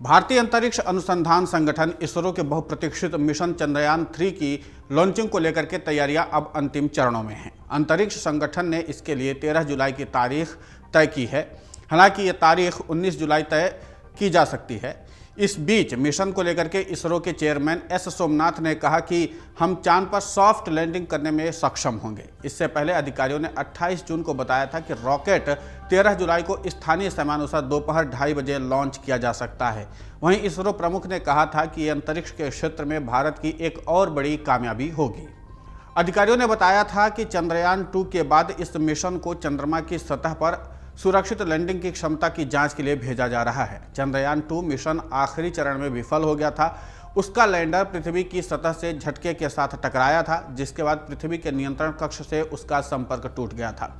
भारतीय अंतरिक्ष अनुसंधान संगठन इसरो के बहुप्रतीक्षित मिशन चंद्रयान 3 की लॉन्चिंग को लेकर के तैयारियां अब अंतिम चरणों में हैं। अंतरिक्ष संगठन ने इसके लिए 13 जुलाई की तारीख तय की है। हालांकि ये तारीख 19 जुलाई तय की जा सकती है। इस बीच मिशन को लेकर के इसरो के चेयरमैन एस सोमनाथ ने कहा कि हम चांद पर सॉफ्ट लैंडिंग करने में सक्षम होंगे। इससे पहले अधिकारियों ने 28 जून को बताया था कि रॉकेट 13 जुलाई को स्थानीय समयानुसार दोपहर 2:30 बजे लॉन्च किया जा सकता है। वहीं इसरो प्रमुख ने कहा था कि ये अंतरिक्ष के क्षेत्र में भारत की एक और बड़ी कामयाबी होगी। अधिकारियों ने बताया था कि चंद्रयान 2 के बाद इस मिशन को चंद्रमा की सतह पर सुरक्षित लैंडिंग की क्षमता की जांच के लिए भेजा जा रहा है। चंद्रयान 2 मिशन आखिरी चरण में विफल हो गया था। उसका लैंडर पृथ्वी की सतह से झटके के साथ टकराया था, जिसके बाद पृथ्वी के नियंत्रण कक्ष से उसका संपर्क टूट गया था।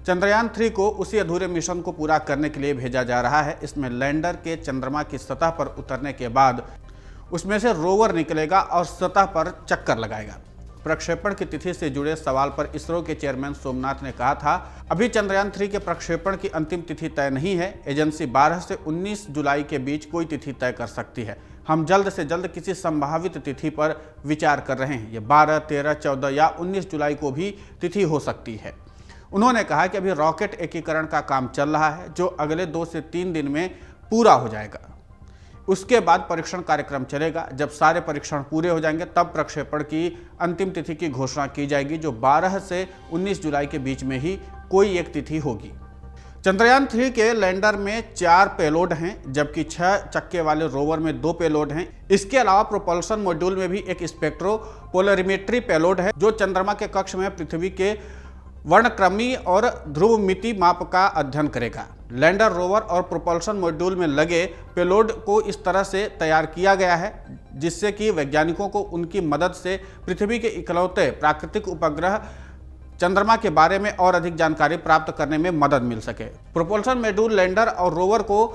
चंद्रयान 3 को उसी अधूरे मिशन को पूरा करने के लिए भेजा जा रहा है। इसमें लैंडर के चंद्रमा की सतह पर उतरने के बाद उसमें से रोवर निकलेगा और सतह पर चक्कर लगाएगा। प्रक्षेपण की तिथि से जुड़े सवाल पर इसरो के चेयरमैन सोमनाथ ने कहा था, अभी चंद्रयान 3 के प्रक्षेपण की अंतिम तिथि तय नहीं है। एजेंसी 12 से 19 जुलाई के बीच कोई तिथि तय कर सकती है। हम जल्द से जल्द किसी संभावित तिथि पर विचार कर रहे हैं। ये 12, 13, 14 या 19 जुलाई को भी तिथि हो सकती है। उन्होंने कहा कि अभी रॉकेट एकीकरण का काम चल रहा है, जो अगले 2 से 3 दिन में पूरा हो जाएगा। उसके बाद परीक्षण कार्यक्रम चलेगा। जब सारे परीक्षण पूरे हो जाएंगे तब प्रक्षेपण की अंतिम तिथि की घोषणा की जाएगी, जो 12 से 19 जुलाई के बीच में ही कोई एक तिथि होगी। चंद्रयान 3 के लैंडर में 4 पेलोड हैं, जबकि 6 चक्के वाले रोवर में 2 पेलोड हैं। इसके अलावा प्रोपल्शन मॉड्यूल में भी एक स्पेक्ट्रोपोलरिमेट्री पेलोड है, जो चंद्रमा के कक्ष में पृथ्वी के वर्णक्रमी और ध्रुवमिति माप का अध्ययन करेगा। लैंडर, रोवर और प्रोपल्शन मॉड्यूल में लगे पेलोड को इस तरह से तैयार किया गया है जिससे कि वैज्ञानिकों को उनकी मदद से पृथ्वी के इकलौते प्राकृतिक उपग्रह चंद्रमा के बारे में और अधिक जानकारी प्राप्त करने में मदद मिल सके। प्रोपल्शन मॉड्यूल लैंडर और रोवर को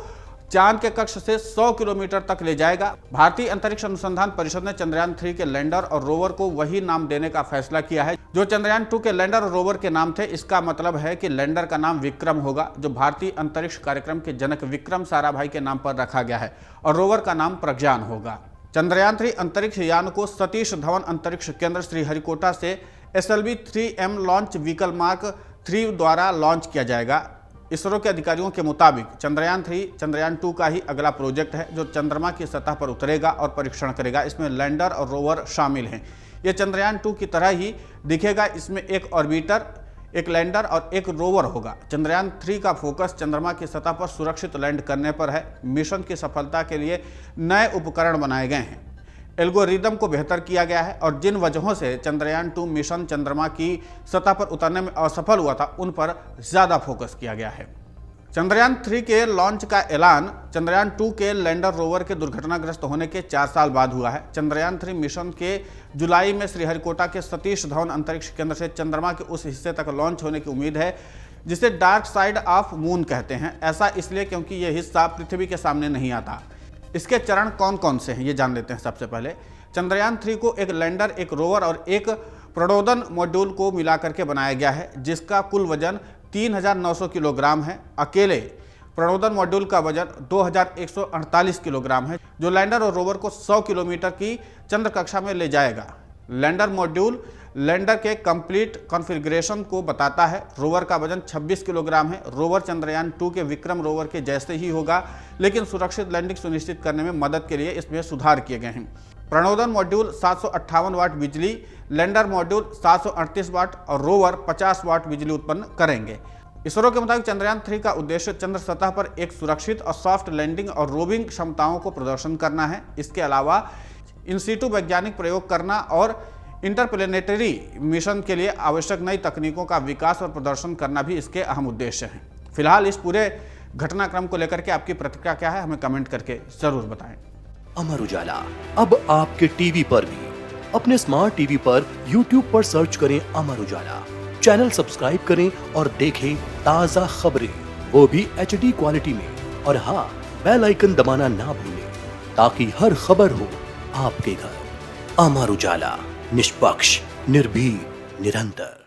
चांद के कक्ष से 100 किलोमीटर तक ले जाएगा। भारतीय अंतरिक्ष अनुसंधान परिषद ने चंद्रयान 3 के लैंडर और रोवर को वही नाम देने का फैसला किया है जो चंद्रयान 2 के लैंडर और रोवर के नाम थे। इसका मतलब है कि लैंडर का नाम विक्रम होगा, जो भारतीय अंतरिक्ष कार्यक्रम के जनक विक्रम साराभाई के नाम पर रखा गया है, और रोवर का नाम प्रज्ञान होगा। चंद्रयान 3 अंतरिक्ष यान को सतीश धवन अंतरिक्ष केंद्र श्रीहरिकोटा से SLV-3M लॉन्च व्हीकल मार्क 3 द्वारा लॉन्च किया जाएगा। इसरो के अधिकारियों के मुताबिक चंद्रयान 3 चंद्रयान 2 का ही अगला प्रोजेक्ट है, जो चंद्रमा की सतह पर उतरेगा और परीक्षण करेगा। इसमें लैंडर और रोवर शामिल हैं। यह चंद्रयान 2 की तरह ही दिखेगा। इसमें एक ऑर्बिटर, एक लैंडर और एक रोवर होगा। चंद्रयान 3 का फोकस चंद्रमा की सतह पर सुरक्षित लैंड करने पर है। मिशन की सफलता के लिए नए उपकरण बनाए गए हैं, एल्गोरिदम को बेहतर किया गया है, और जिन वजहों से चंद्रयान 2 मिशन चंद्रमा की सतह पर उतरने में असफल हुआ था उन पर ज़्यादा फोकस किया गया है। चंद्रयान 3 के लॉन्च का ऐलान चंद्रयान 2 के लैंडर रोवर के दुर्घटनाग्रस्त होने के 4 साल बाद हुआ है। चंद्रयान 3 मिशन के जुलाई में श्रीहरिकोटा के सतीश धवन अंतरिक्ष केंद्र से चंद्रमा के उस हिस्से तक लॉन्च होने की उम्मीद है जिसे डार्क साइड ऑफ मून कहते हैं। ऐसा इसलिए क्योंकि यह हिस्सा पृथ्वी के सामने नहीं आता। इसके चरण कौन कौन से हैं ये जान लेते हैं। सबसे पहले चंद्रयान 3 को एक लैंडर, एक रोवर और एक प्रणोदन मॉड्यूल को मिलाकर के बनाया गया है, जिसका कुल वजन 3900 किलोग्राम है। अकेले प्रणोदन मॉड्यूल का वजन 2148 किलोग्राम है, जो लैंडर और रोवर को 100 किलोमीटर की चंद्र कक्षा में ले जाएगा। लैंडर मॉड्यूल लैंडर के कंप्लीट कॉन्फ़िगरेशन को बताता है। रोवर का वजन 26 किलोग्राम है। रोवर चंद्रयान 2 के विक्रम रोवर के जैसे ही होगा, लेकिन सुरक्षित लैंडिंग सुनिश्चित करने में मदद के लिए इसमें सुधार किए गए हैं। प्रणोदन मॉड्यूल 758 वाट बिजली, लैंडर मॉड्यूल 738 वाट और रोवर 50 वाट बिजली उत्पन्न करेंगे। इसरो के मुताबिक चंद्रयान 3 का उद्देश्य चंद्र सतह पर एक सुरक्षित और सॉफ्ट लैंडिंग और रोविंग क्षमताओं को प्रदर्शन करना है। इसके अलावा इन सीटू वैज्ञानिक प्रयोग करना और इंटरप्लेनेटरी मिशन के लिए आवश्यक नई तकनीकों का विकास और प्रदर्शन करना भी इसके अहम उद्देश्य हैं। फिलहाल इस पूरे घटनाक्रम को लेकर के आपकी प्रतिक्रिया क्या है, हमें कमेंट करके जरूर बताएं। अमर उजाला अब आपके टीवी पर भी। अपने स्मार्ट टीवी पर YouTube पर सर्च करें अमर उजाला, चैनल सब्सक्राइब करें और देखें ताजा खबरें, वो भी HD क्वालिटी में। और हाँ, बेल आइकन दबाना ना भूलें ताकि हर खबर हो आपके घर। अमर उजाला, निष्पक्ष, निर्भीक, निरंतर।